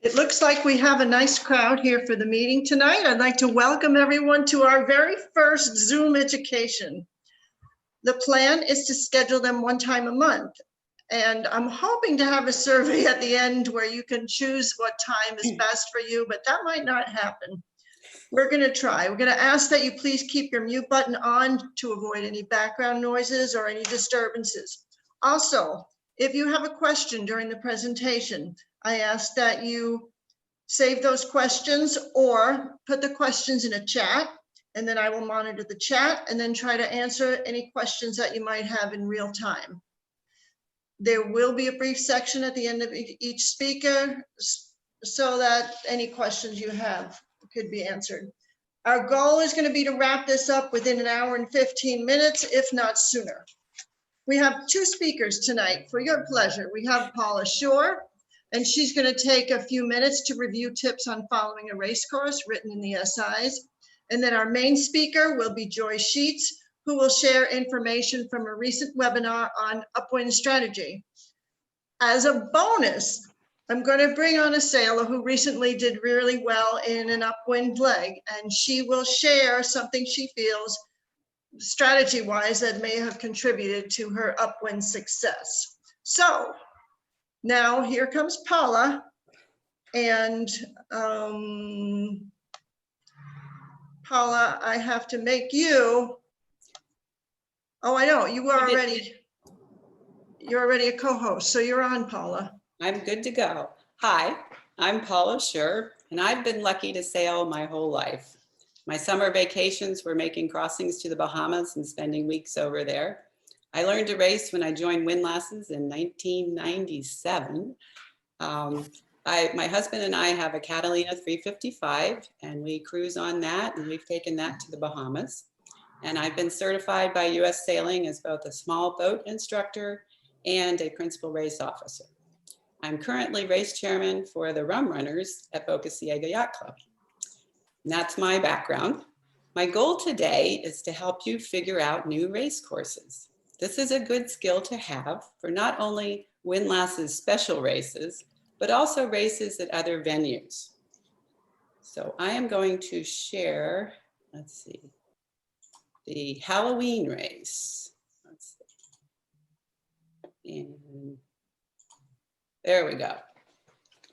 It looks like we have a nice crowd here for the meeting tonight. I'd like to welcome everyone to our very first Zoom education. The plan is to schedule them one time a month. And I'm hoping to have a survey at the end where you can choose what time is best for you, but that might not happen. We're going to try. We're going to ask that you please keep your mute button on to avoid any background noises or any disturbances. Also, if you have a question during the presentation, I ask that you save those questions or put the questions in a chat, and then I will monitor the chat and then try to answer any questions that you might have in real time. There will be a brief section at the end of each speaker so that any questions you have could be answered. Our goal is going to be to wrap this up within an hour and 15 minutes, if not sooner. We have two speakers tonight for your pleasure. We have Paula Shur, and she's going to take a few minutes to review tips on following a race course written in the SIs. And then our main speaker will be Joy Sheets, who will share information from a recent webinar on upwind strategy. As a bonus, I'm going to bring on a sailor who recently did really well in an upwind leg, and she will share something she feels strategy-wise that may have contributed to her upwind success. So now here comes Paula, and Paula, I have to make you, oh, I know, you're already a co-host, so you're on, Paula. I'm good to go. Hi, I'm Paula Shur, and I've been lucky to sail my whole life. My summer vacations were making crossings to the Bahamas and spending weeks over there. I learned to race when I joined Windlasses in 1997. My husband and I have a Catalina 355, and we cruise on that, and we've taken that to the Bahamas. And I've been certified by U.S. Sailing as both a small boat instructor and a principal race officer. I'm currently race chairman for the Rum Runners at Boca Ciega Yacht Club. And that's my background. My goal today is to help you figure out new race courses. This is a good skill to have for not only Windlasses special races, but also races at other venues. So I am going to share, let's see, the Halloween race. Let's see. And there we go.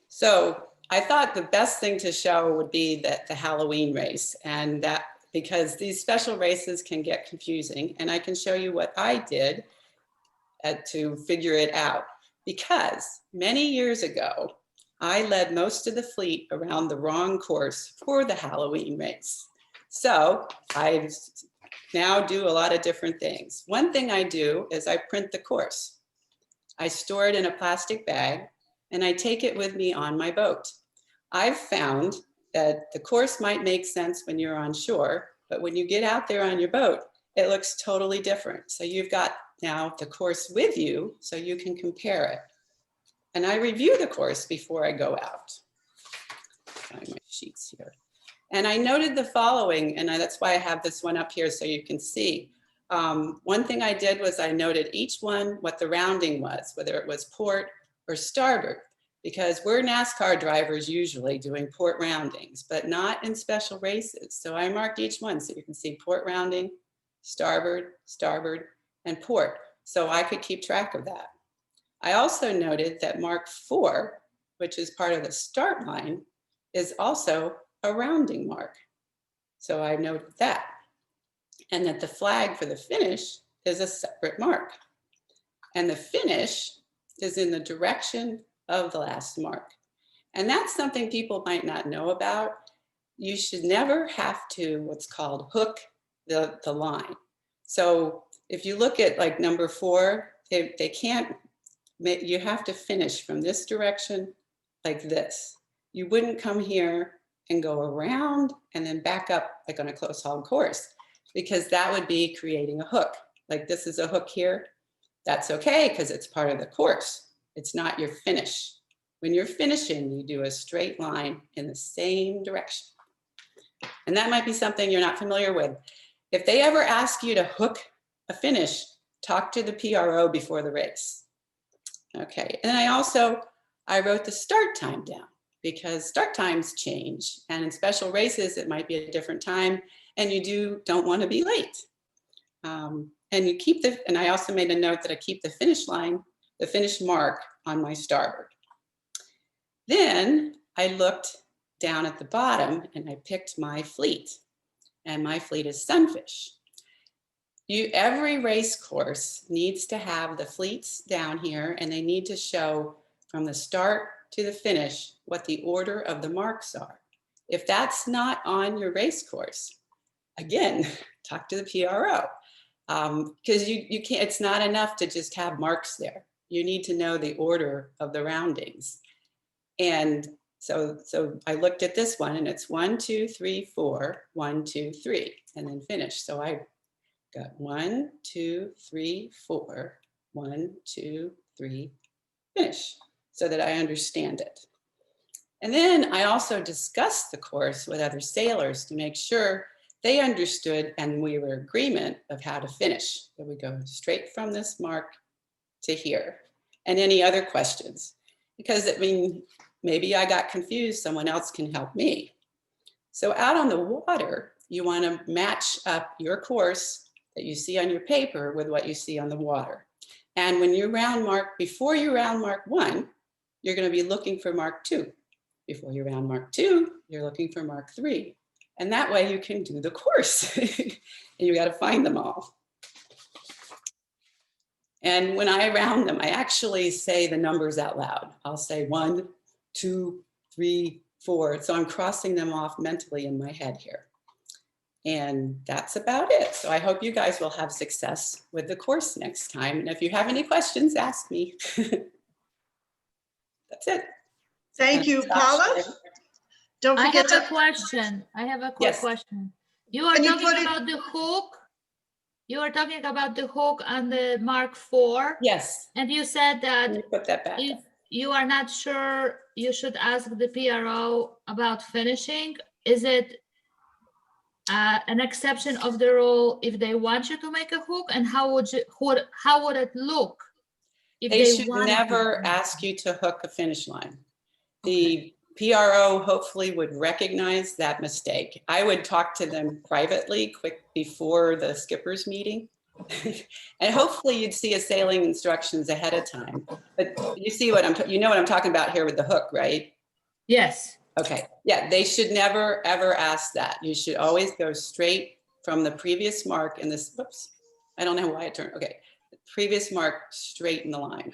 So I thought the best thing to show would be that the Halloween race, and that because these special races can get confusing, and I can show you what I did to figure it out. Because many years ago, I led most of the fleet around the wrong course for the Halloween race. So I now do a lot of different things. One thing I do is I print the course. I store it in a plastic bag, and I take it with me on my boat. I've found that the course might make sense when you're on shore, but when you get out there on your boat, it looks totally different. So you've got now the course with you so you can compare it. And I review the course before I go out. Find my sheets here. And I noted the following, and that's why I have this one up here so you can see. One thing I did was I noted each one what the rounding was, whether it was port or starboard, because we're NASCAR drivers usually doing port roundings, but not in special races. So I marked each one so you can see port rounding, starboard, and port. So I could keep track of that. I also noted that mark 4, which is part of the start line, is also a rounding mark. So I noted that. And that the flag for the finish is a separate mark. And the finish is in the direction of the last mark. And that's something people might not know about. You should never have to what's called hook the line. So if you look at like number 4, they can't, you have to finish from this direction like this. You wouldn't come here and go around and then back up like on a close haul course, because that would be creating a hook. Like this is a hook here. That's okay because it's part of the course. It's not your finish. When you're finishing, you do a straight line in the same direction. And that might be something you're not familiar with. If they ever ask you to hook a finish, talk to the PRO before the race. Okay, and I wrote the start time down. because start times change. And in special races, it might be a different time, and you don't want to be late. And you keep and I also made a note that I keep the finish line, the finish mark on my starboard. Then I looked down at the bottom and I picked my fleet, and my fleet is sunfish. Every race course needs to have the fleets down here, and they need to show from the start to the finish what the order of the marks are. If that's not on your race course, again, talk to the PRO. Because you can't, it's not enough to just have marks there. You need to know the order of the roundings. And so I looked at this one, and it's 1, 2, 3, 4, 1, 2, 3, and then finish. So I got 1, 2, 3, 4, 1, 2, 3, finish, so that I understand it. And then I also discussed the course with other sailors to make sure they understood and we were in agreement of how to finish. So we go straight from this mark to here. And any other questions? Because I mean, maybe I got confused, someone else can help me. So out on the water, you want to match up your course that you see on your paper with what you see on the water. And when you round mark, before you round mark 1, you're going to be looking for mark 2. Before you round mark 2, you're looking for mark 3. And that way you can do the course. And you got to find them all. And when I round them, I actually say the numbers out loud. I'll say 1, 2, 3, 4. So I'm crossing them off mentally in my head here. And that's about it. So I hope you guys will have success with the course next time. And if you have any questions, ask me. That's it. Thank you, Paula. Don't forget I have a question. I have a quick question. You are talking about the hook. You are talking about the hook on the Mark 4. Yes. And you said that put that back if you are not sure, you should ask the PRO about finishing. Is it an exception of the rule if they want you to make a hook? And how would it look if they should never ask you to hook a finish line? The PRO hopefully would recognize that mistake. I would talk to them privately quick before the skipper's meeting. And hopefully you'd see a sailing instructions ahead of time. But you see what you know what I'm talking about here with the hook, right? Yes. Okay. Yeah, they should never ever ask that. You should always go straight from the previous mark in this, whoops, I don't know why it turned, okay. The previous mark straight in the line.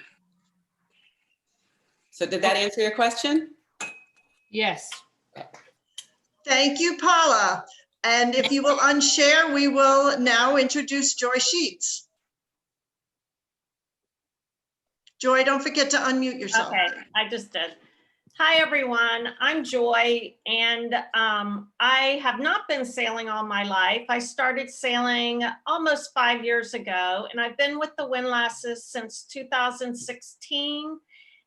So did that answer your question? Yes. Okay. Thank you, Paula. And if you will unshare, we will now introduce Joy Sheets. Joy, don't forget to unmute yourself. Okay, I just did. Hi, everyone. I'm Joy, and I have not been sailing all my life. I started sailing almost 5 years ago, and I've been with the Windlasses since 2016.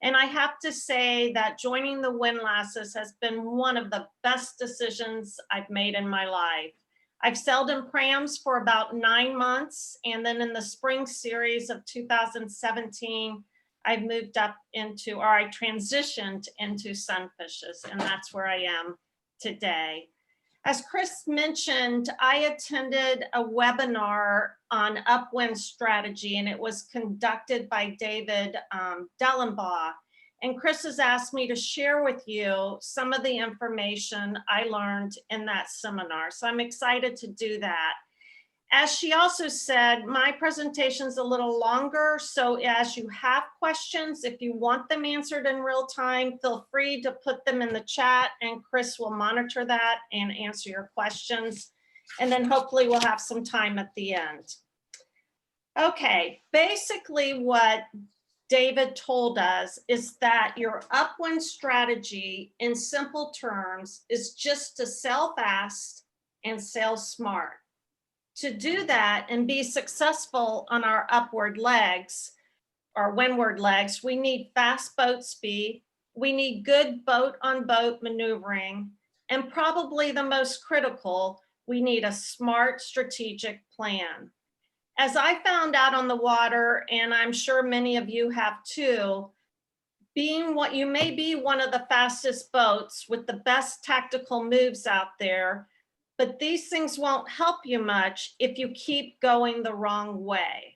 And I have to say that joining the Windlasses has been one of the best decisions I've made in my life. I've sailed in prams for about 9 months, and then in the spring series of 2017, I've moved up into, or I transitioned into sunfishes, and that's where I am today. As Chris mentioned, I attended a webinar on upwind strategy, and it was conducted by David Dellenbaugh. And Chris has asked me to share with you some of the information I learned in that seminar. So I'm excited to do that. As she also said, my presentation is a little longer. So as you have questions, if you want them answered in real time, feel free to put them in the chat, and Chris will monitor that and answer your questions. And then hopefully we'll have some time at the end. Okay, basically what David told us is that your upwind strategy in simple terms is just to sail fast and sail smart. To do that and be successful on our upward legs or windward legs, we need fast boat speed, we need good boat-on-boat maneuvering, and probably the most critical, we need a smart strategic plan. As I found out on the water, and I'm sure many of you have too, being what you may be one of the fastest boats with the best tactical moves out there, but these things won't help you much if you keep going the wrong way.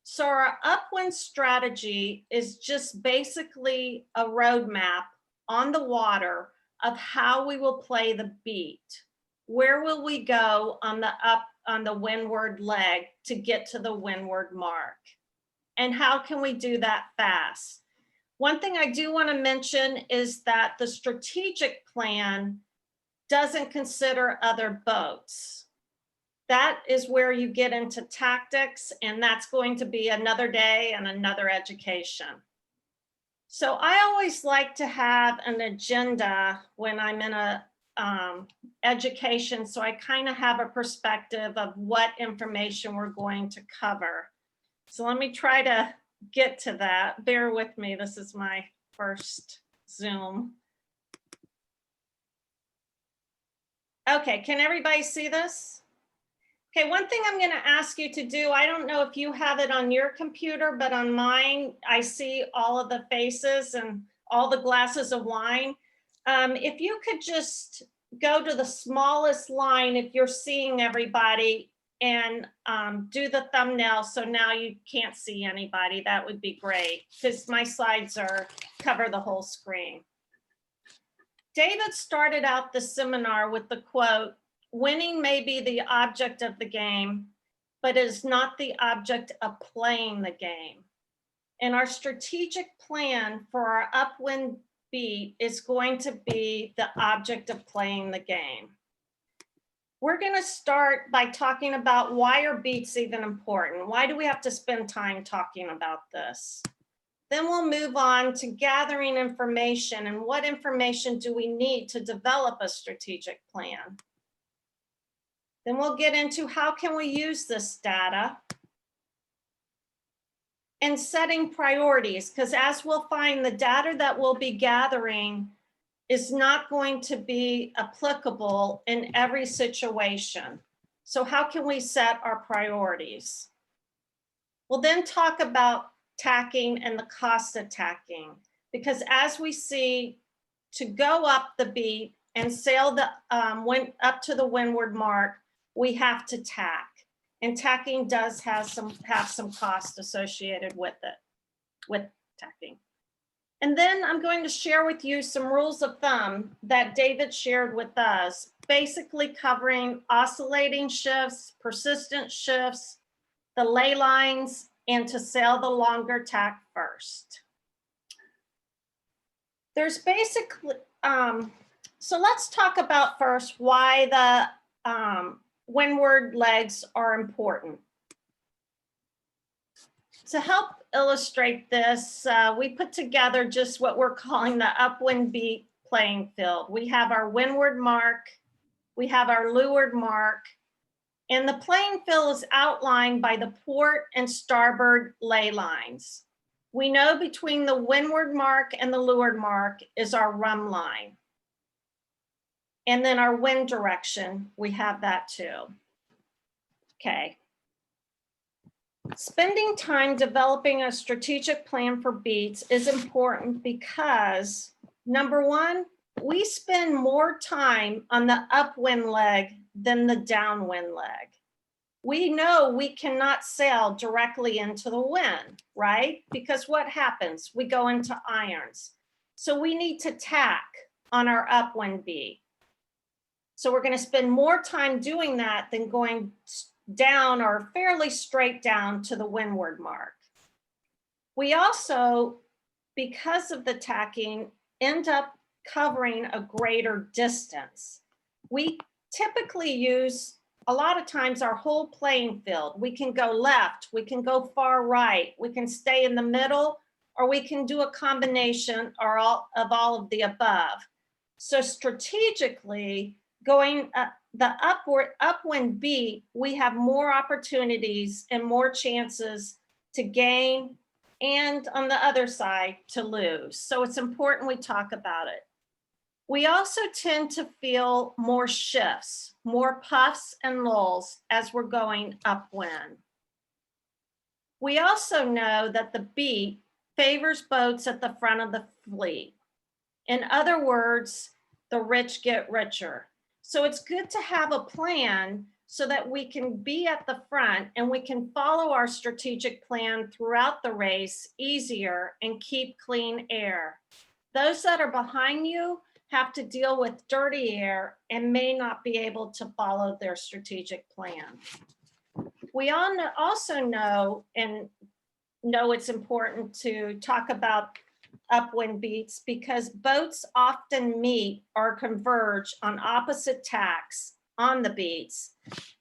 So our upwind strategy is just basically a roadmap on the water of how we will play the beat. Where will we go on the windward leg to get to the windward mark? And how can we do that fast? One thing I do want to mention is that the strategic plan doesn't consider other boats. That is where you get into tactics, and that's going to be another day and another education. So I always like to have an agenda when I'm in a education, so I kind of have a perspective of what information we're going to cover. So let me try to get to that. Bear with me. This is my first Zoom. Okay, can everybody see this? Okay, one thing I'm going to ask you to do, I don't know if you have it on your computer, but on mine, I see all of the faces and all the glasses of wine. If you could just go to the smallest line if you're seeing everybody and do the thumbnail so now you can't see anybody, that would be great because my slides cover the whole screen. David started out the seminar with the quote, "Winning may be the object of the game, but it is not the object of playing the game." And our strategic plan for our upwind beat is going to be the object of playing the game. We're going to start by talking about why are beats even important? Why do we have to spend time talking about this? Then we'll move on to gathering information and what information do we need to develop a strategic plan. Then we'll get into how can we use this data and setting priorities, because as we'll find, the data that we'll be gathering is not going to be applicable in every situation. So how can we set our priorities? We'll then talk about tacking and the cost of tacking, because as we see, to go up the beat and sail the up to the windward mark, we have to tack, and tacking does have some cost associated with it, with tacking. And then I'm going to share with you some rules of thumb that David shared with us, basically covering oscillating shifts, persistent shifts, the ley lines, and to sail the longer tack first. There's basically, so let's talk about first why the windward legs are important. To help illustrate this, we put together just what we're calling the upwind beat playing field. We have our windward mark, we have our leeward mark, and the playing field is outlined by the port and starboard ley lines. We know between the windward mark and the leeward mark is our rum line. And then our wind direction, we have that too. Okay. Spending time developing a strategic plan for beats is important because, number one, we spend more time on the upwind leg than the downwind leg. We know we cannot sail directly into the wind, right? Because what happens? We go into irons. So we need to tack on our upwind beat. So we're going to spend more time doing that than going down or fairly straight down to the windward mark. We also, because of the tacking, end up covering a greater distance. We typically use, a lot of times, our whole playing field. We can go left, we can go far right, we can stay in the middle, or we can do a combination or all of the above. So strategically, going the upwind beat, we have more opportunities and more chances to gain, and on the other side to lose. So it's important we talk about it. We also tend to feel more shifts, more puffs and lulls as we're going upwind. We also know that the beat favors boats at the front of the fleet. In other words, the rich get richer. So it's good to have a plan so that we can be at the front and we can follow our strategic plan throughout the race easier and keep clean air. Those that are behind you have to deal with dirty air and may not be able to follow their strategic plan. We all also know it's important to talk about upwind beats because boats often meet or converge on opposite tacks on the beats,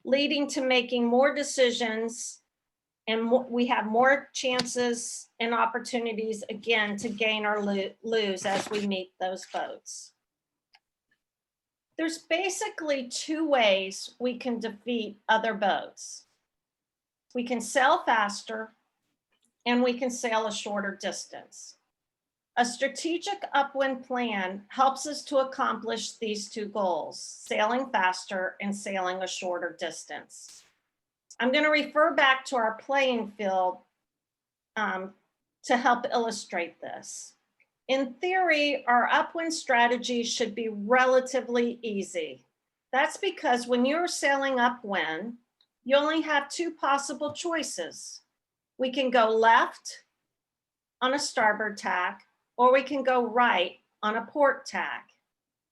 leading to making more decisions, and we have more chances and opportunities again to gain or lose as we meet those boats. There's basically two ways we can defeat other boats. We can sail faster and we can sail a shorter distance. A strategic upwind plan helps us to accomplish these two goals, sailing faster and sailing a shorter distance. I'm going to refer back to our playing field to help illustrate this. In theory, our upwind strategy should be relatively easy. That's because when you're sailing upwind, you only have two possible choices. We can go left on a starboard tack, or we can go right on a port tack.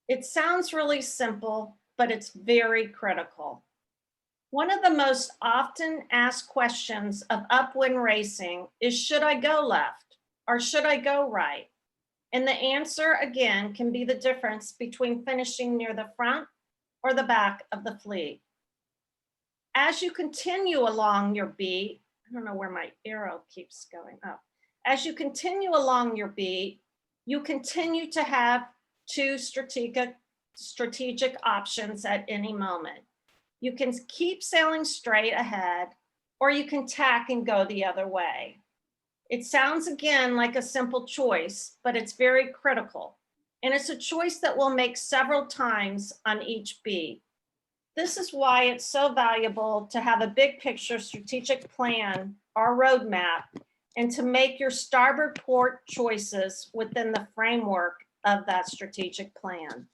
It sounds really simple, but it's very critical. One of the most often asked questions of upwind racing is, should I go left or should I go right? And the answer, again, can be the difference between finishing near the front or the back of the fleet. As you continue along your beat, I don't know where my arrow keeps going up. As you continue along your beat, you continue to have two strategic options at any moment. You can keep sailing straight ahead, or you can tack and go the other way. It sounds again like a simple choice, but it's very critical. And it's a choice that we'll make several times on each beat. This is why it's so valuable to have a big picture strategic plan or roadmap and to make your starboard port choices within the framework of that strategic plan.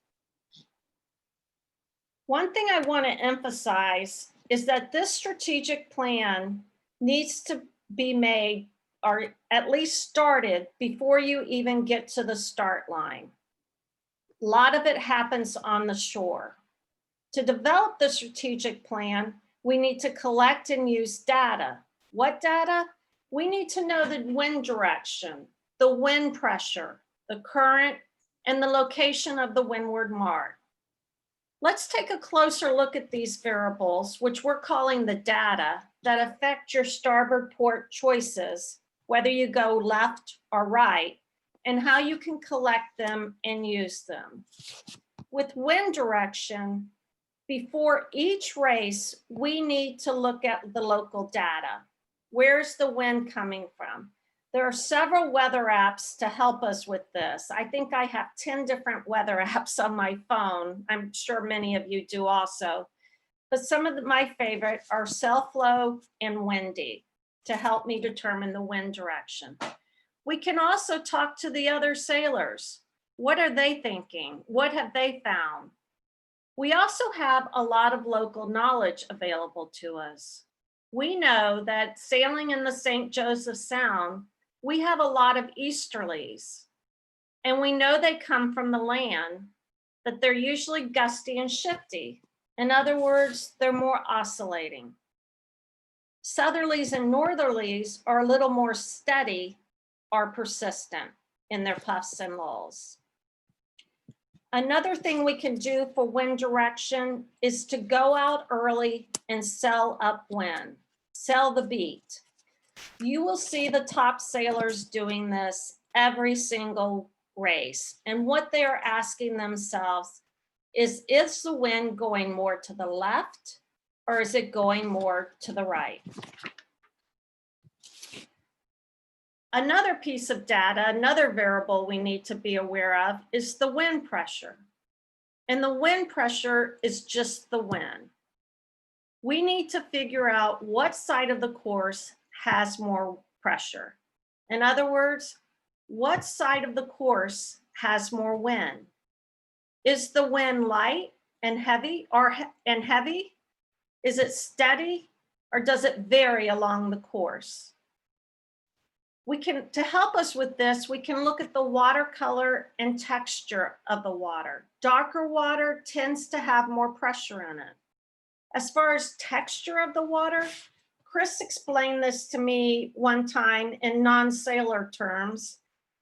One thing I want to emphasize is that this strategic plan needs to be made or at least started before you even get to the start line. A lot of it happens on the shore. To develop the strategic plan, we need to collect and use data. What data? We need to know the wind direction, the wind pressure, the current, and the location of the windward mark. Let's take a closer look at these variables, which we're calling the data, that affect your starboard port choices, whether you go left or right, and how you can collect them and use them. With wind direction, before each race, we need to look at the local data. Where's the wind coming from? There are several weather apps to help us with this. I think I have 10 different weather apps on my phone. I'm sure many of you do also. But some of my favorite are Sailflow and Windy to help me determine the wind direction. We can also talk to the other sailors. What are they thinking? What have they found? We also have a lot of local knowledge available to us. We know that sailing in the St. Joseph Sound, we have a lot of easterlies, and we know they come from the land, but they're usually gusty and shifty. In other words, they're more oscillating. Southerlies and northerlies are a little more steady or persistent in their puffs and lulls. Another thing we can do for wind direction is to go out early and sail upwind, sail the beat. You will see the top sailors doing this every single race. And what they are asking themselves is the wind going more to the left or is it going more to the right? Another piece of data, another variable we need to be aware of is the wind pressure. And the wind pressure is just the wind. We need to figure out what side of the course has more pressure. In other words, what side of the course has more wind? Is the wind light and heavy heavy? Is it steady or does it vary along the course? To help us with this, we can look at the watercolor and texture of the water. Darker water tends to have more pressure in it. As far as texture of the water, Chris explained this to me one time in non-sailor terms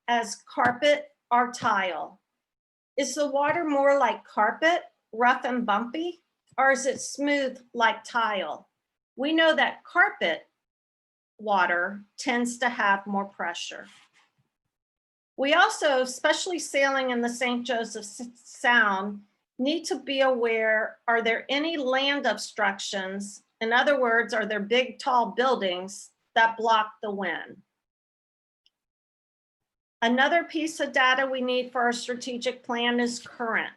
as carpet or tile. Is the water more like carpet, rough and bumpy, or is it smooth like tile? We know that carpet water tends to have more pressure. We also, especially sailing in the St. Joseph Sound, need to be aware, are there any land obstructions? In other words, are there big, tall buildings that block the wind? Another piece of data we need for our strategic plan is current.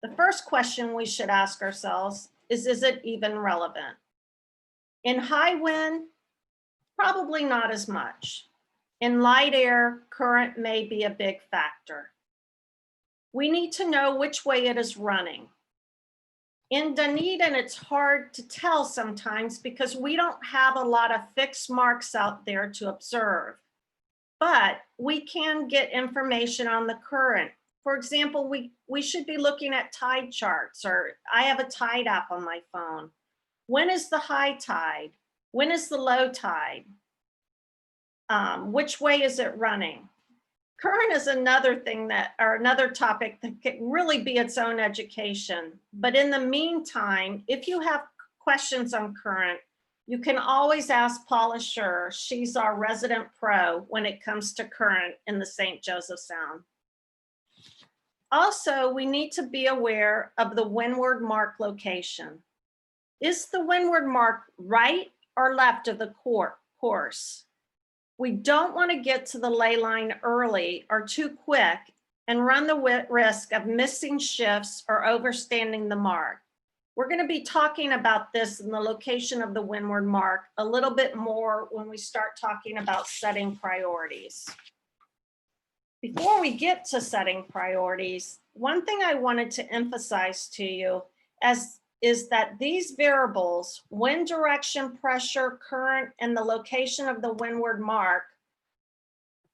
The first question we should ask ourselves is it even relevant? In high wind, probably not as much. In light air, current may be a big factor. We need to know which way it is running. In Dunedin, it's hard to tell sometimes because we don't have a lot of fixed marks out there to observe, but we can get information on the current. For example, we should be looking at tide charts, or I have a tide app on my phone. When is the high tide? When is the low tide? Which way is it running? Current is another thing another topic that can really be its own education. But in the meantime, if you have questions on current, you can always ask Paula Shur. She's our resident pro when it comes to current in the St. Joseph Sound. Also, we need to be aware of the windward mark location. Is the windward mark right or left of the course? We don't want to get to the ley line early or too quick and run the risk of missing shifts or overstanding the mark. We're going to be talking about this in the location of the windward mark a little bit more when we start talking about setting priorities. Before we get to setting priorities, one thing I wanted to emphasize to you is that these variables, wind direction, pressure, current, and the location of the windward mark,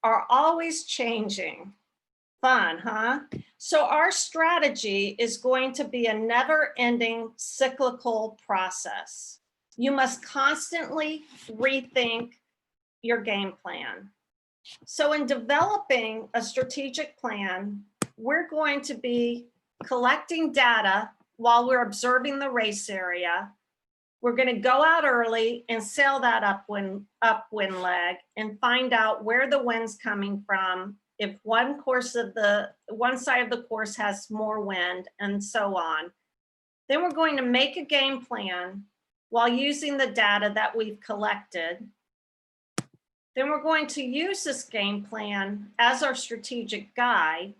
are always changing. Fun, huh? So our strategy is going to be a never-ending cyclical process. You must constantly rethink your game plan. So in developing a strategic plan, we're going to be collecting data while we're observing the race area. We're going to go out early and sail that upwind leg and find out where the wind's coming from, if one side of the course has more wind, and so on. Then we're going to make a game plan while using the data that we've collected. Then we're going to use this game plan as our strategic guide.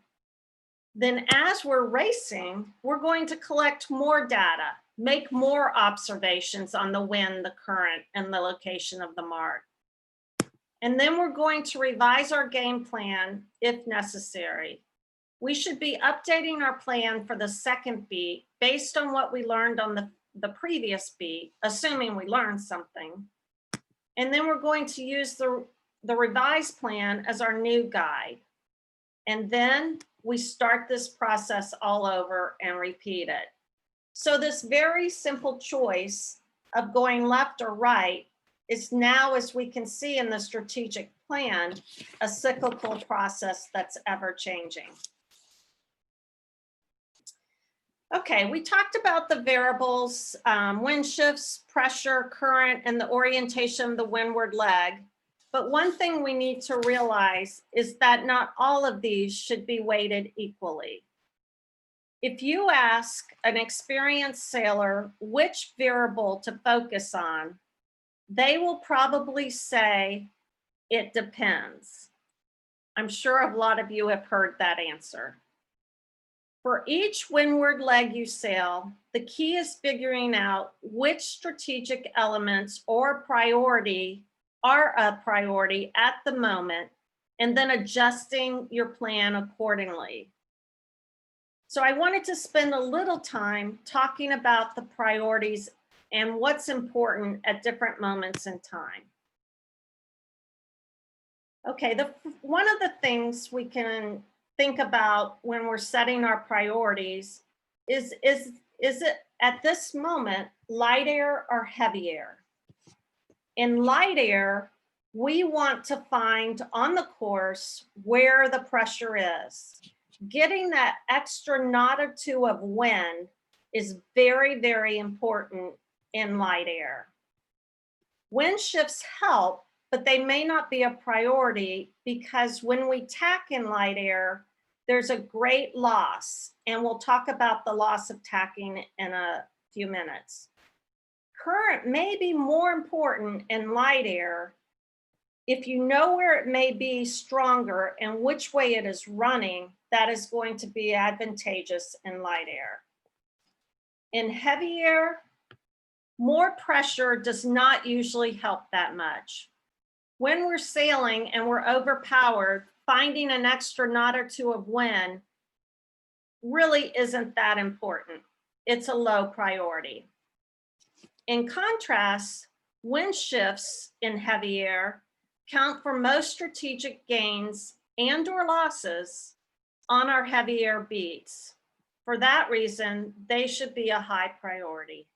Then as we're racing, we're going to collect more data, make more observations on the wind, the current, and the location of the mark. And then we're going to revise our game plan if necessary. We should be updating our plan for the second beat based on what we learned on the previous beat, assuming we learned something. And then we're going to use the revised plan as our new guide. And then we start this process all over and repeat it. So this very simple choice of going left or right is now, as we can see in the strategic plan, a cyclical process that's ever changing. Okay, we talked about the variables, wind shifts, pressure, current, and the orientation of the windward leg. But one thing we need to realize is that not all of these should be weighted equally. If you ask an experienced sailor which variable to focus on, they will probably say, it depends. I'm sure a lot of you have heard that answer. For each windward leg you sail, the key is figuring out which strategic elements or priority are a priority at the moment, and then adjusting your plan accordingly. So I wanted to spend a little time talking about the priorities and what's important at different moments in time. Okay, one of the things we can think about when we're setting our priorities is it at this moment light air or heavy air? In light air, we want to find on the course where the pressure is. Getting that extra knot or two of wind is very, very important in light air. Wind shifts help, but they may not be a priority because when we tack in light air, there's a great loss. And we'll talk about the loss of tacking in a few minutes. Current may be more important in light air if you know where it may be stronger and which way it is running. That is going to be advantageous in light air. In heavy air, more pressure does not usually help that much. When we're sailing and we're overpowered, finding an extra knot or two of wind really isn't that important. It's a low priority. In contrast, wind shifts in heavy air count for most strategic gains and/or losses on our heavy air beats. For that reason, they should be a high priority.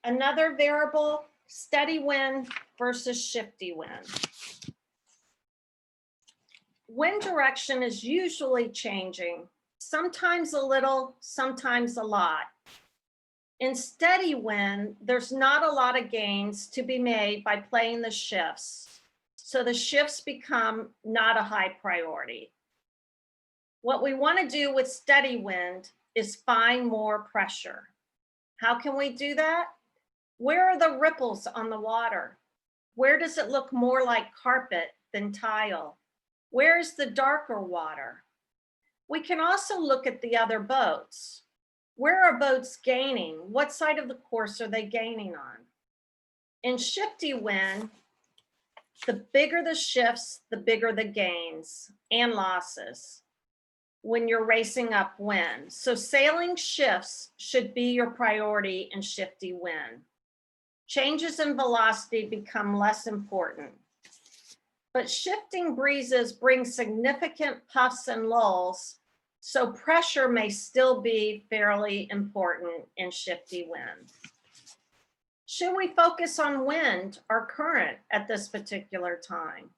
Another variable, steady wind versus shifty wind. Wind direction is usually changing, sometimes a little, sometimes a lot. In steady wind, there's not a lot of gains to be made by playing the shifts. So the shifts become not a high priority. What we want to do with steady wind is find more pressure. How can we do that? Where are the ripples on the water? Where does it look more like carpet than tile? Where is the darker water? We can also look at the other boats. Where are boats gaining? What side of the course are they gaining on? In shifty wind, the bigger the shifts, the bigger the gains and losses when you're racing upwind. So sailing shifts should be your priority in shifty wind. Changes in velocity become less important. But shifting breezes bring significant puffs and lulls, so pressure may still be fairly important in shifty wind. Should we focus on wind or current at this particular time?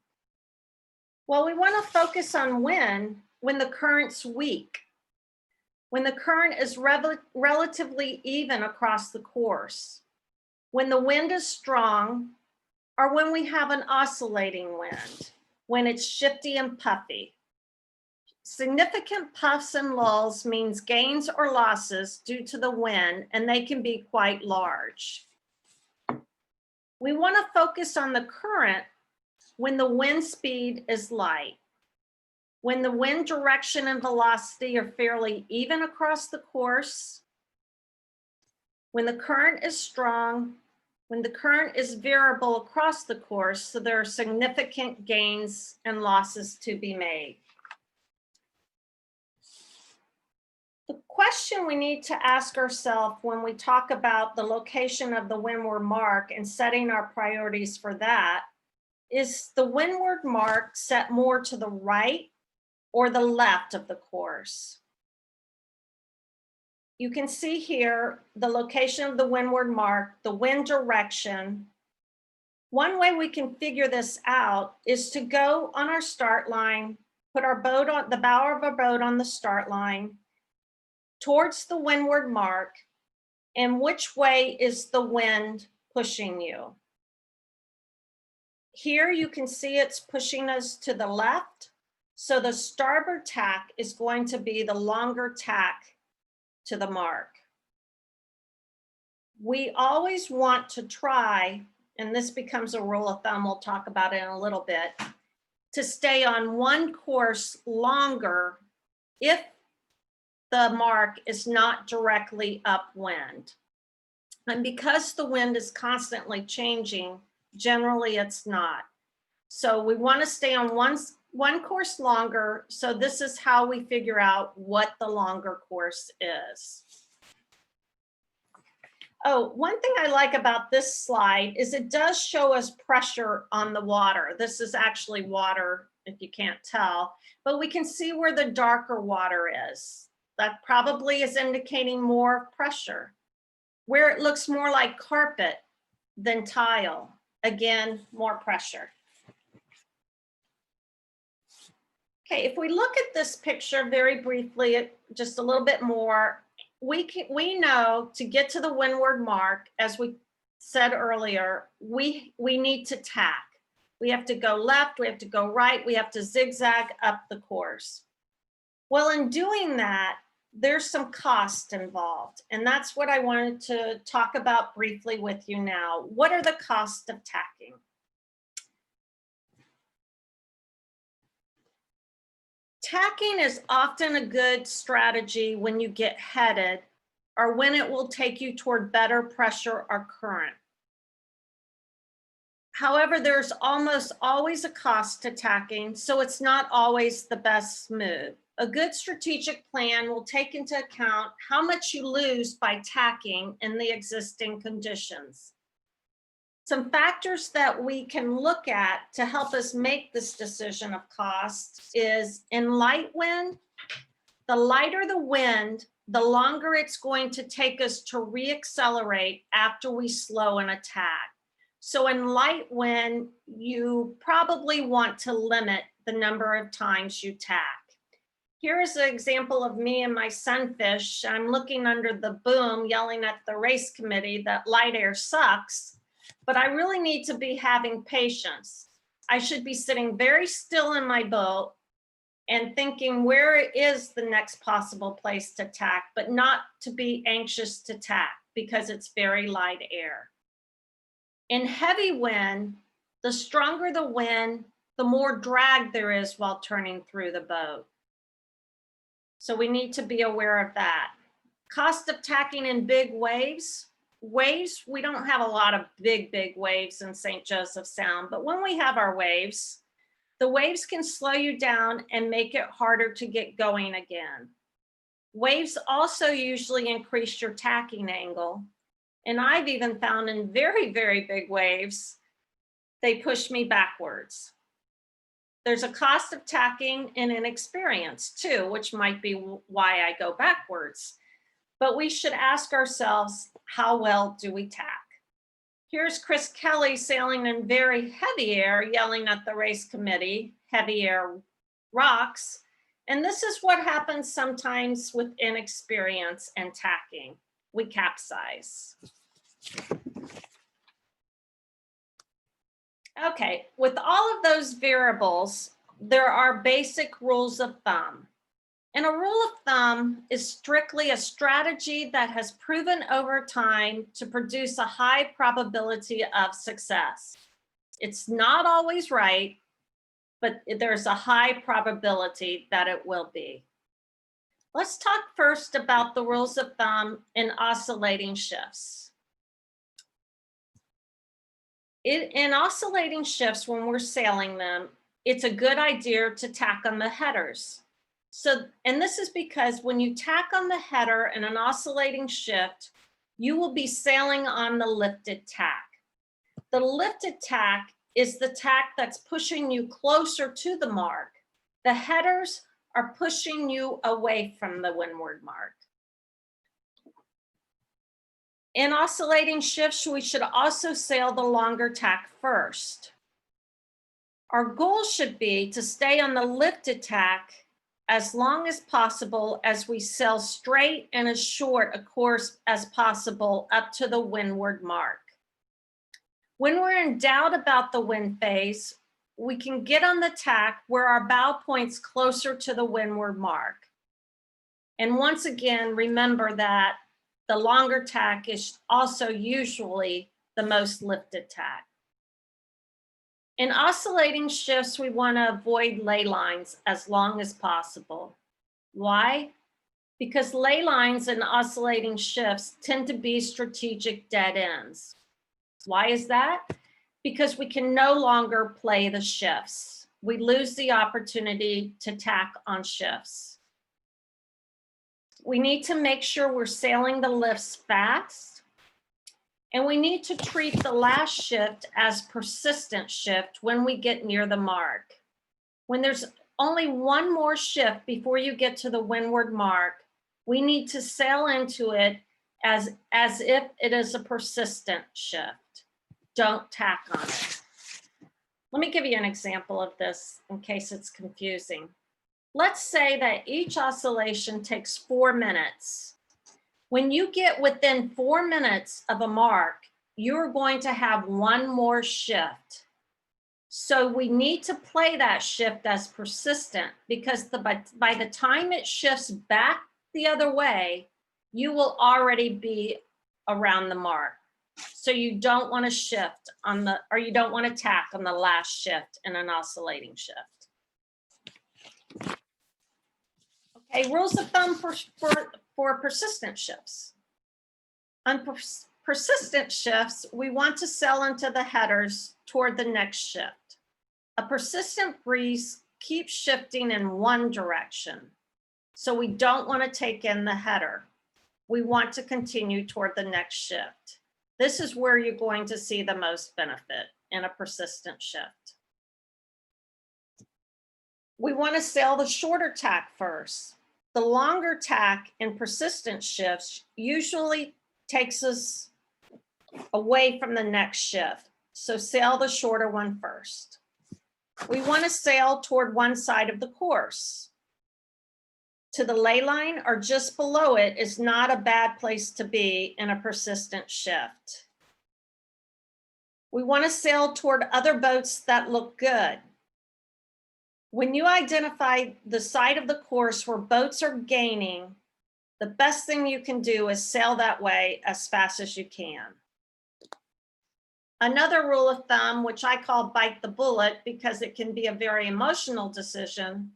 Well, we want to focus on wind when the current's weak, when the current is relatively even across the course, when the wind is strong, or when we have an oscillating wind, when it's shifty and puffy. Significant puffs and lulls means gains or losses due to the wind, and they can be quite large. We want to focus on the current when the wind speed is light, when the wind direction and velocity are fairly even across the course, when the current is strong, when the current is variable across the course, so there are significant gains and losses to be made. The question we need to ask ourselves when we talk about the location of the windward mark and setting our priorities for that is the windward mark set more to the right or the left of the course? You can see here the location of the windward mark, the wind direction. One way we can figure this out is to go on our start line, put our boat on the bow of our boat on the start line towards the windward mark, and which way is the wind pushing you? Here you can see it's pushing us to the left. So the starboard tack is going to be the longer tack to the mark. We always want to try, and this becomes a rule of thumb, we'll talk about it in a little bit, to stay on one course longer if the mark is not directly upwind. And because the wind is constantly changing, generally it's not. So we want to stay on one course longer. So this is how we figure out what the longer course is. Oh, one thing I like about this slide is it does show us pressure on the water. This is actually water, if you can't tell, but we can see where the darker water is. That probably is indicating more pressure. Where it looks more like carpet than tile, again, more pressure. Okay, if we look at this picture very briefly, just a little bit more, we know to get to the windward mark, as we said earlier, we need to tack. We have to go left, we have to go right, we have to zigzag up the course. Well, in doing that, there's some cost involved, and that's what I wanted to talk about briefly with you now. What are the costs of tacking? Tacking is often a good strategy when you get headed or when it will take you toward better pressure or current. However, there's almost always a cost to tacking, so it's not always the best move. A good strategic plan will take into account how much you lose by tacking in the existing conditions. Some factors that we can look at to help us make this decision of cost is in light wind, the lighter the wind, the longer it's going to take us to reaccelerate after we slow an attack. So in light wind, you probably want to limit the number of times you tack. Here is an example of me and my sunfish. I'm looking under the boom, yelling at the race committee that light air sucks, but I really need to be having patience. I should be sitting very still in my boat and thinking where is the next possible place to tack, but not to be anxious to tack because it's very light air. In heavy wind, the stronger the wind, the more drag there is while turning through the boat. So we need to be aware of that. Cost of tacking in big waves. Waves, we don't have a lot of big waves in St. Joseph Sound, but when we have our waves, the waves can slow you down and make it harder to get going again. Waves also usually increase your tacking angle. And I've even found in very big waves, they push me backwards. There's a cost of tacking and inexperience too, which might be why I go backwards. But we should ask ourselves, how well do we tack? Here's Chirs Kelly sailing in very heavy air, yelling at the race committee, heavy air rocks. And this is what happens sometimes with inexperience and tacking. We capsize. Okay, with all of those variables, there are basic rules of thumb. And a rule of thumb is strictly a strategy that has proven over time to produce a high probability of success. It's not always right, but there's a high probability that it will be. Let's talk first about the rules of thumb in oscillating shifts. In oscillating shifts, when we're sailing them, it's a good idea to tack on the headers. And this is because when you tack on the header in an oscillating shift, you will be sailing on the lifted tack. The lifted tack is the tack that's pushing you closer to the mark. The headers are pushing you away from the windward mark. In oscillating shifts, we should also sail the longer tack first. Our goal should be to stay on the lifted tack as long as possible as we sail straight and as short a course as possible up to the windward mark. When we're in doubt about the wind phase, we can get on the tack where our bow point's closer to the windward mark. And once again, remember that the longer tack is also usually the most lifted tack. In oscillating shifts, we want to avoid ley lines as long as possible. Why? because ley lines and oscillating shifts tend to be strategic dead ends. Why is that? Because we can no longer play the shifts. We lose the opportunity to tack on shifts. We need to make sure we're sailing the lifts fast, and we need to treat the last shift as persistent shift when we get near the mark. When there's only one more shift before you get to the windward mark, we need to sail into it as if it is a persistent shift. Don't tack on it. Let me give you an example of this in case it's confusing. Let's say that each oscillation takes 4 minutes. When you get within 4 minutes of a mark, you're going to have one more shift. So we need to play that shift as persistent, because by the time it shifts back the other way, you will already be around the mark. So you don't want to shift on the, or you don't want to tack on the last shift in an oscillating shift. Okay, rules of thumb for persistent shifts. On persistent shifts, we want to sail into the headers toward the next shift. A persistent breeze keeps shifting in one direction. So we don't want to take in the header. We want to continue toward the next shift. This is where you're going to see the most benefit in a persistent shift. We want to sail the shorter tack first. The longer tack in persistent shifts usually takes us away from the next shift. So sail the shorter one first. We want to sail toward one side of the course. To the ley line or just below it is not a bad place to be in a persistent shift. We want to sail toward other boats that look good. When you identify the side of the course where boats are gaining, the best thing you can do is sail that way as fast as you can. Another rule of thumb, which I call bite the bullet because it can be a very emotional decision,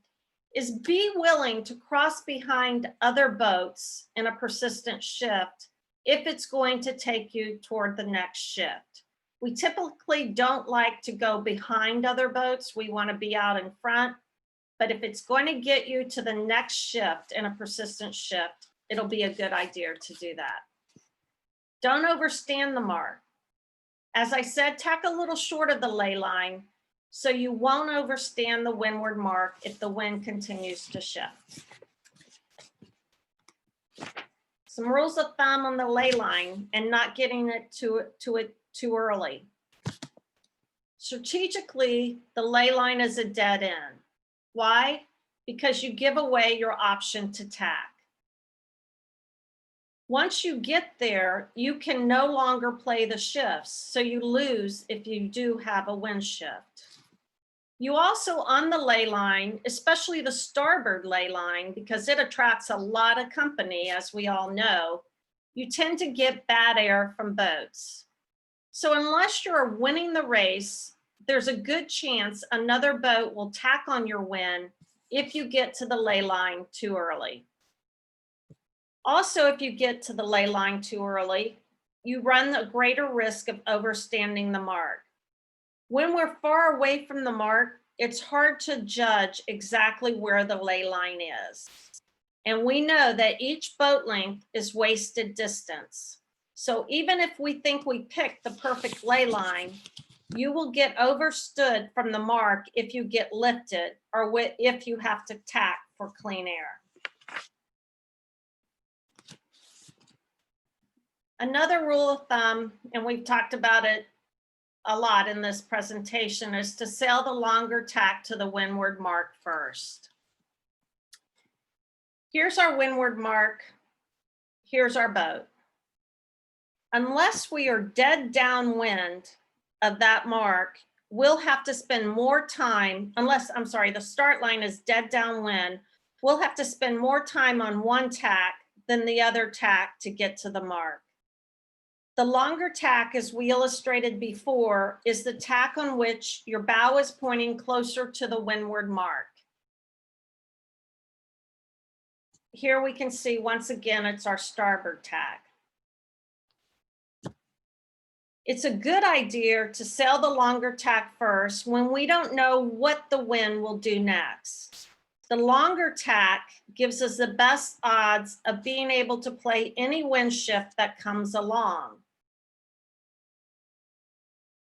is be willing to cross behind other boats in a persistent shift if it's going to take you toward the next shift. We typically don't like to go behind other boats. We want to be out in front. But if it's going to get you to the next shift in a persistent shift, it'll be a good idea to do that. Don't overstand the mark. As I said, tack a little short of the ley line so you won't overstand the windward mark if the wind continues to shift. Some rules of thumb on the ley line and not getting it too early. Strategically, the ley line is a dead end. Why? Because you give away your option to tack. Once you get there, you can no longer play the shifts, so you lose if you do have a wind shift. You also, on the ley line, especially the starboard ley line, because it attracts a lot of company, as we all know, you tend to get bad air from boats. So unless you're winning the race, there's a good chance another boat will tack on your wind if you get to the ley line too early. Also, if you get to the ley line too early, you run a greater risk of overstanding the mark. When we're far away from the mark, it's hard to judge exactly where the ley line is. And we know that each boat length is wasted distance. So even if we think we picked the perfect ley line, you will get overstood from the mark if you get lifted or if you have to tack for clean air. Another rule of thumb, and we've talked about it a lot in this presentation, is to sail the longer tack to the windward mark first. Here's our windward mark. Here's our boat. Unless we are dead downwind of that mark, we'll have to spend more time, the start line is dead downwind, we'll have to spend more time on one tack than the other tack to get to the mark. The longer tack, as we illustrated before, is the tack on which your bow is pointing closer to the windward mark. here we can see, once again, it's our starboard tack. It's a good idea to sail the longer tack first when we don't know what the wind will do next. The longer tack gives us the best odds of being able to play any wind shift that comes along.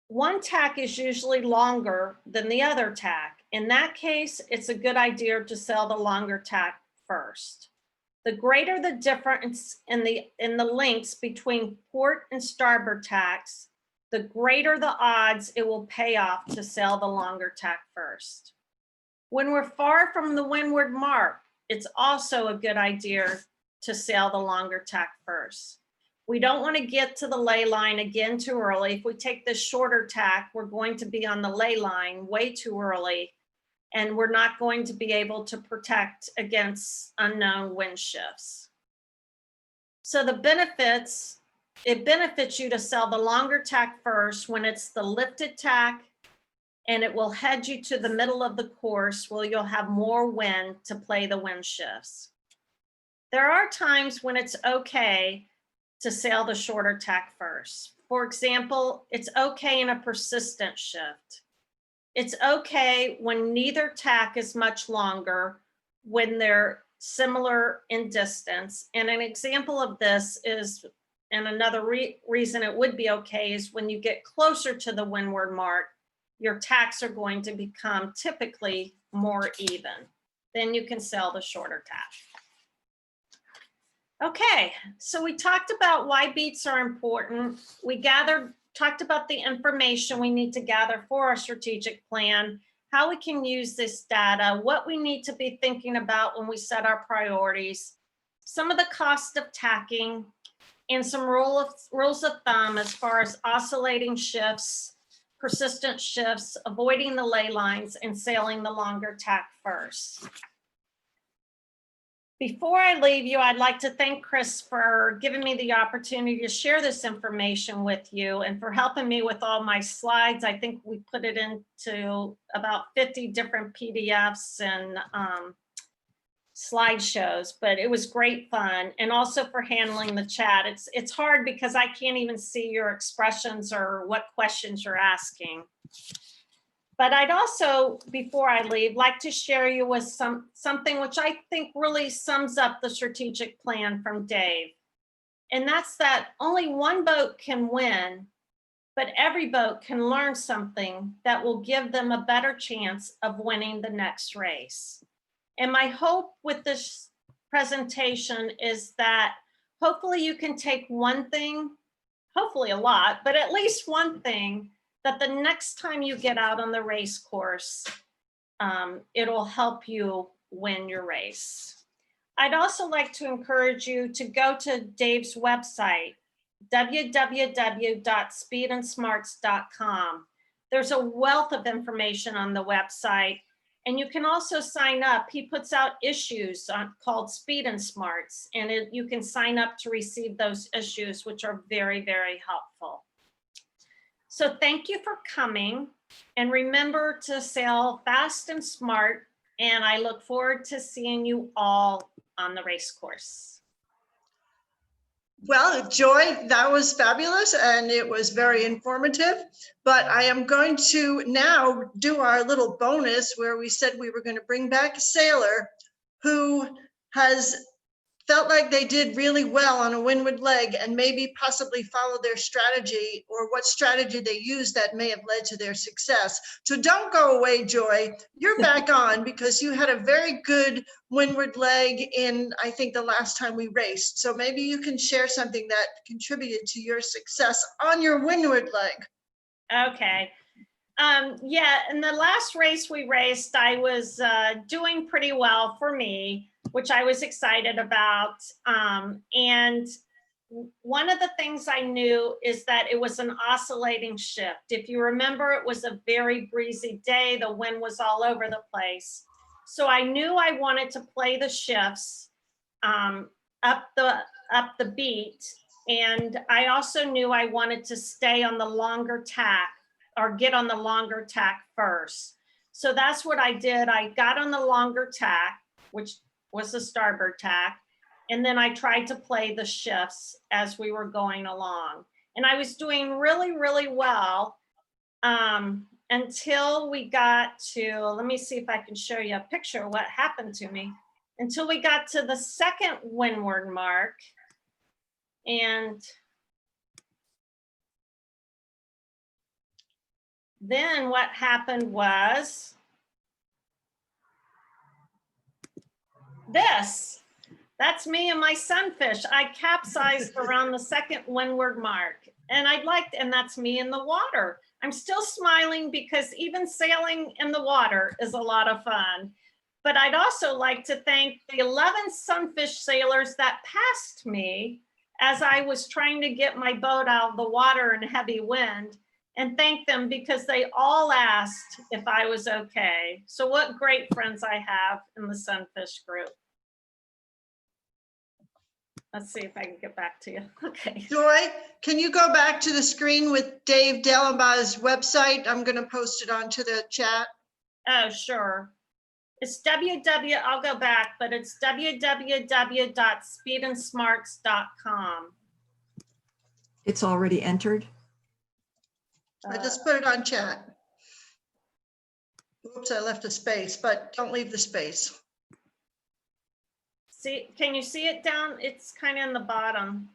One tack is usually longer than the other tack. In that case, it's a good idea to sail the longer tack first. The greater the difference in the lengths between port and starboard tacks, the greater the odds it will pay off to sail the longer tack first. When we're far from the windward mark, it's also a good idea to sail the longer tack first. We don't want to get to the ley line again too early. If we take this shorter tack, we're going to be on the ley line way too early, and we're not going to be able to protect against unknown wind shifts. So the benefits, it benefits you to sail the longer tack first when it's the lifted tack, and it will head you to the middle of the course where you'll have more wind to play the wind shifts. There are times when it's okay to sail the shorter tack first. For example, it's okay in a persistent shift. It's okay when neither tack is much longer, when they're similar in distance. And an example of this is, and another reason it would be okay, is when you get closer to the windward mark, your tacks are going to become typically more even. Then you can sail the shorter tack. Okay, so we talked about why beats are important. We talked about the information we need to gather for our strategic plan, how we can use this data, what we need to be thinking about when we set our priorities, some of the cost of tacking, and some rules of thumb as far as oscillating shifts, persistent shifts, avoiding the ley lines, and sailing the longer tack first. Before I leave you, I'd like to thank Chris for giving me the opportunity to share this information with you and for helping me with all my slides. I think we put it into about 50 different PDFs and slideshows, but it was great fun. And also for handling the chat. It's hard because I can't even see your expressions or what questions you're asking. But I'd also, before I leave, like to share you with something which I think really sums up the strategic plan from Dave. And that's that only one boat can win, but every boat can learn something that will give them a better chance of winning the next race. And my hope with this presentation is that hopefully you can take one thing, hopefully a lot, but at least one thing, that the next time you get out on the race course, it'll help you win your race. I'd also like to encourage you to go to Dave's website, www.speedandsmarts.com. There's a wealth of information on the website, and you can also sign up. He puts out issues called Speed and Smarts, and you can sign up to receive those issues, which are very, very helpful. So thank you for coming, and remember to sail fast and smart, and I look forward to seeing you all on the race course. Well, Joy, that was fabulous and it was very informative, but I am going to now do our little bonus where we said we were going to bring back a sailor who has felt like they did really well on a windward leg and maybe possibly follow their strategy or what strategy they used that may have led to their success. So don't go away, Joy. You're back on because you had a very good windward leg in, I think, the last time we raced. So maybe you can share something that contributed to your success on your windward leg. Okay. Yeah, in the last race we raced, I was doing pretty well for me, which I was excited about. And one of the things I knew is that it was an oscillating shift. If you remember, it was a very breezy day. The wind was all over the place. So I knew I wanted to play the shifts up the beat. And I also knew I wanted to stay on the longer tack or get on the longer tack first. So that's what I did. I got on the longer tack, which was the starboard tack. And then I tried to play the shifts as we were going along. And I was doing really, really well until we got to, let me see if I can show you a picture of what happened to me. Until we got to the second windward mark. And then what happened was this. That's me and my sunfish. I capsized around the second windward mark. And and that's me in the water. I'm still smiling because even sailing in the water is a lot of fun. But I'd also like to thank the 11 sunfish sailors that passed me as I was trying to get my boat out of the water in heavy wind, and thank them because they all asked if I was okay. So what great friends I have in the sunfish group. Let's see if I can get back to you. Okay. Joy, can you go back to the screen with Dave Dellenbaugh's website? I'm going to post it onto the chat. Oh, sure. It's I'll go back, but it's www.speedandsmarts.com. It's already entered. I just put it on chat. Oops, I left a space, but don't leave the space. See, can you see it down? It's kind of in the bottom.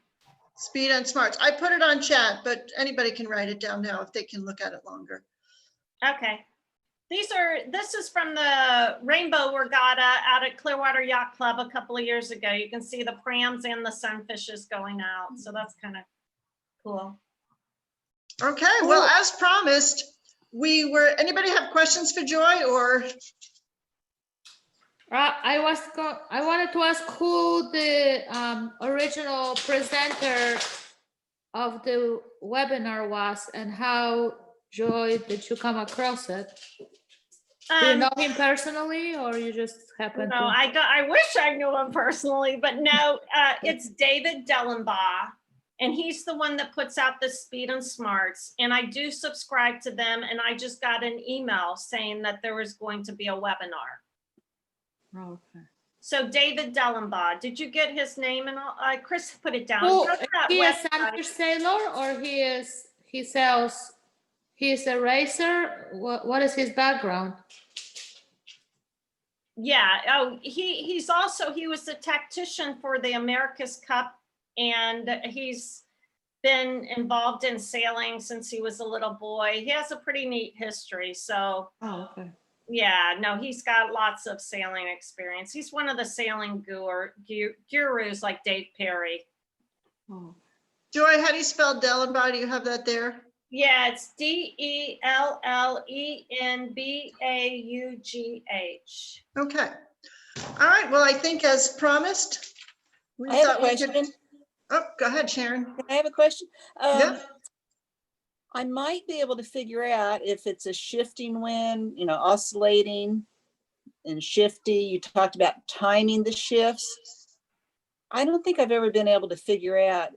Speed and Smarts. I put it on chat, but anybody can write it down now if they can look at it longer. Okay. This is from the Rainbow Regatta out at Clearwater Yacht Club a couple of years ago. You can see the prams and the sunfishes going out. So that's kind of cool. Okay, well, as promised, anybody have questions for Joy or? I wanted to ask who the original presenter of the webinar was and how, Joy, did you come across it? Do you know him personally, or you just happen No, to? I wish I knew him personally, but no, it's David Dellenbaugh, and he's the one that puts out the Speed and Smarts, and I do subscribe to them, and I just got an email saying that there was going to be a webinar. Oh, okay. So David Dellenbaugh, did you get his name? And all? Chris put it down. Well, Go to that he is website. sunfish sailor, or he's a racer? What is his background? Yeah. Oh, he was the tactician for the America's Cup, and he's been involved in sailing since he was a little boy. He has a pretty neat history. So Oh, okay. yeah, no, he's got lots of sailing experience. He's one of the sailing gurus like Dave Perry. Oh. Joy, how do you spell Dellenbaugh? Do you have that there? Yeah, it's Dellenbaugh. Okay. All right, well, I think as promised. I have a question. Oh, go ahead, Sharon. I have a question. Yeah. I might be able to figure out if it's a shifting wind, oscillating and shifty. You talked about timing the shifts. I don't think I've ever been able to figure out,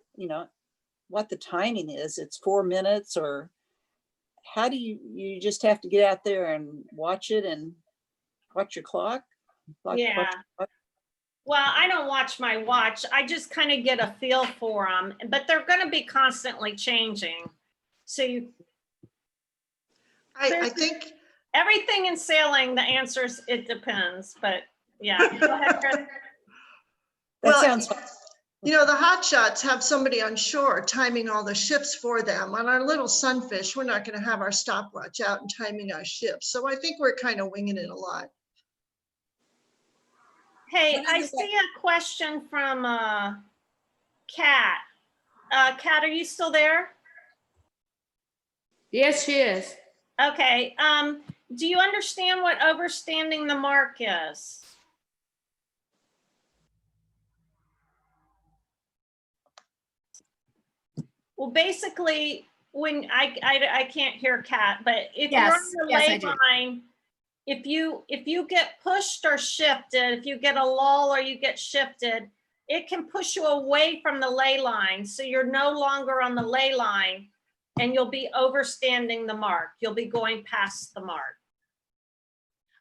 what the timing is. It's 4 minutes, or how do you just have to get out there and watch it and watch your clock? Yeah. Well, I don't watch my watch. I just kind of get a feel for them, but they're going to be constantly changing. So I think everything in sailing, the answer is it depends, but yeah. Go ahead, Chris. That sounds fun. the hot shots have somebody on shore timing all the ships for them. On our little sunfish, we're not going to have our stopwatch out and timing our ships. So I think we're kind of winging it a lot. Hey, I see a question from Kat. Kat, are you still there? Yes, she is. Okay. Do you understand what overstanding the mark is? Well, basically, when I can't hear Kat, but if you're on the lay line, if you get pushed or shifted, if you get a lull or you get shifted, it can push you away from the lay line. So you're no longer on the lay line and you'll be overstanding the mark. You'll be going past the mark.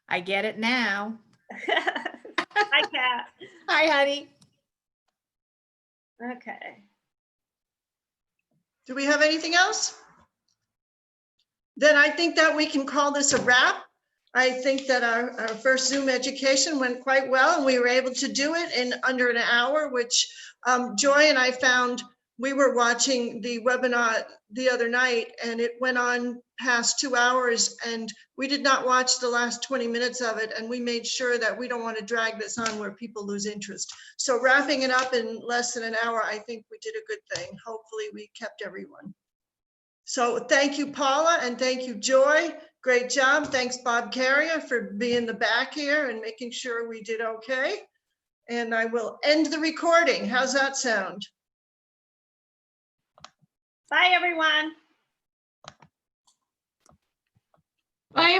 I get it now. Hi, Kat. Hi, honey. Okay. Do we have anything else? Then I think that we can call this a wrap. I think that our first Zoom education went quite well, and we were able to do it in under an hour, which Joy and I found. We were watching the webinar the other night, and it went on past 2 hours, and we did not watch the last 20 minutes of it, and we made sure that we don't want to drag this on where people lose interest. So wrapping it up in less than an hour, I think we did a good thing. Hopefully we kept everyone. So thank you, Paula, and thank you, Joy. Great job. Thanks, Bob Carrier, for being the back here and making sure we did okay. And I will end the recording. How's that sound? Bye, everyone. Bye,